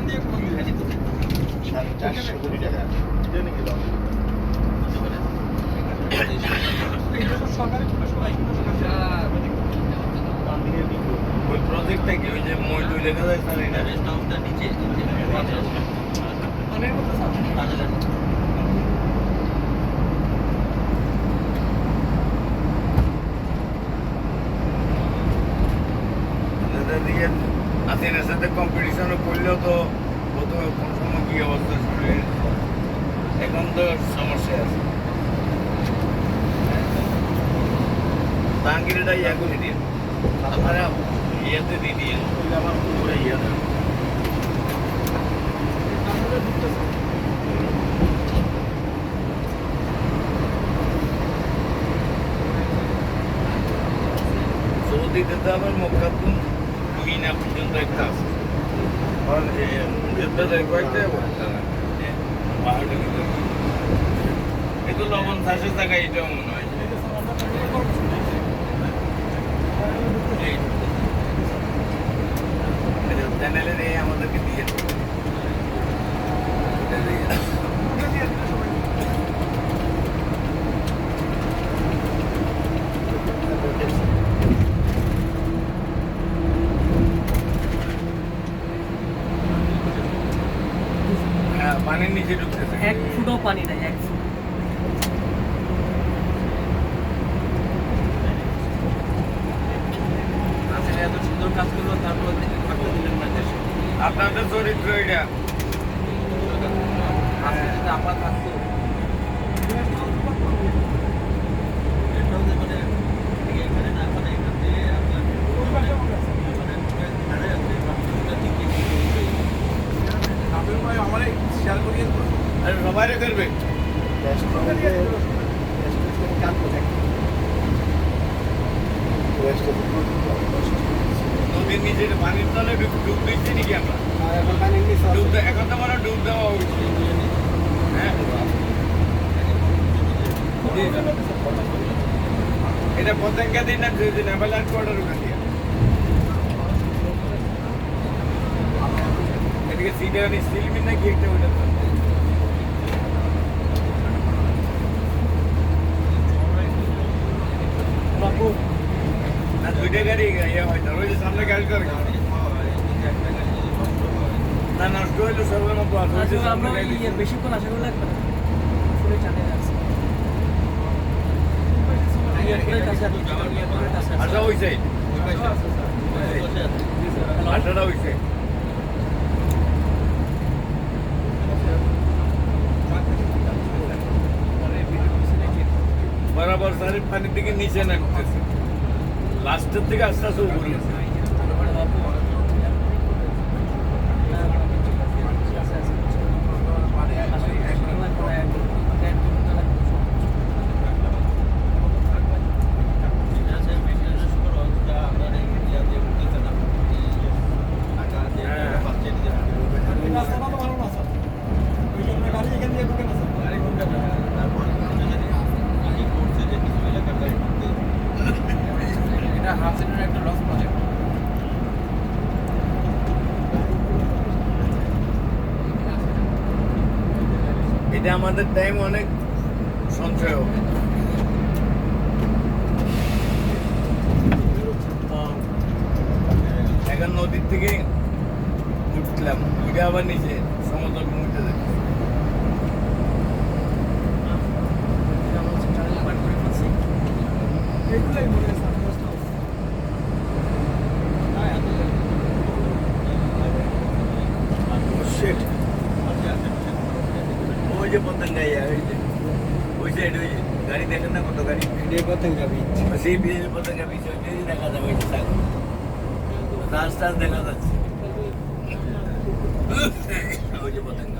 450 টাকা জেনে গেলাম ওই প্রজেক্টটা কি ওই যে মইলু লেখা যায় স্যার এটা রেস্ট হাউসটা নিচে অনেক কথা স্যার আসেনের সাথে কম্পিটিশনও করলেও তো কত কোন সময় কী অবস্থা শুরু এখন তো সমস্যা আছে তাঙ্গিরিটা ইয়া করে দিন আপনারা ইয়েতে দিয়ে দিন আমার পুরো ইয়ে দেন সৌদিতে তো আবার মক্কাতুন মিনা পর্যন্ত একটা আছে কয়েকটা পাহাড় একটু লবণ চাষের জায়গায় এটাও মনে হয় চ্যানেলের আমাদেরকে দিয়ে পানির নিচে ঢুকতেছে 1 ফুটও পানি নাই 1 ফুট আসলে এত সুন্দর কাজ করলো তারপর থাকতে দিলেন না দেশে আপনাদের চরিত্র এটা আসলে যদি আমরা থাকতো সবাই করবে নদীর নিচে পানির তলে ডুব দিচ্ছি নাকি আমরা এখন তো মানে ডুব দেওয়া উচিত হ্যাঁ এটা পতেঙ্গা দিন না দুই দিন এবার কোয়ার্টার ওখান দিয়ে এদিকে সিটে স্টিল মিল নাকি একটা ওইটা না দুইটা গাড়ি ইয়ে হয় না ওই যে সামনে গাড়ি করে না নষ্ট হইলো সর্বমত আছে আমরা বেশিক্ষণ আশা করে লাগবে না ফুলে চালে আছে আচ্ছা ওই সাইড আচ্ছাটা ওই সাইড বরাবর সারি পানির দিকে নিচে নামতেছে লাস্টের দিকে আস্তে আস্তে উপরে এটা আমাদের টাইম অনেক সঞ্চয় হবে এখন নদীর থেকে উঠলাম উঠে আবার নিচে সমতল ভূমিতে যাচ্ছি ওই যে পতঙ্গা ওই সাইড ওই যে গাড়ি দেখেন না কত গাড়ি পতঙ্গা বিচ সেই বিচের পতঙ্গা বিচ ওই দেখা যাবে ওই রাস্তা দেখা যাচ্ছে ওই যে পতঙ্গা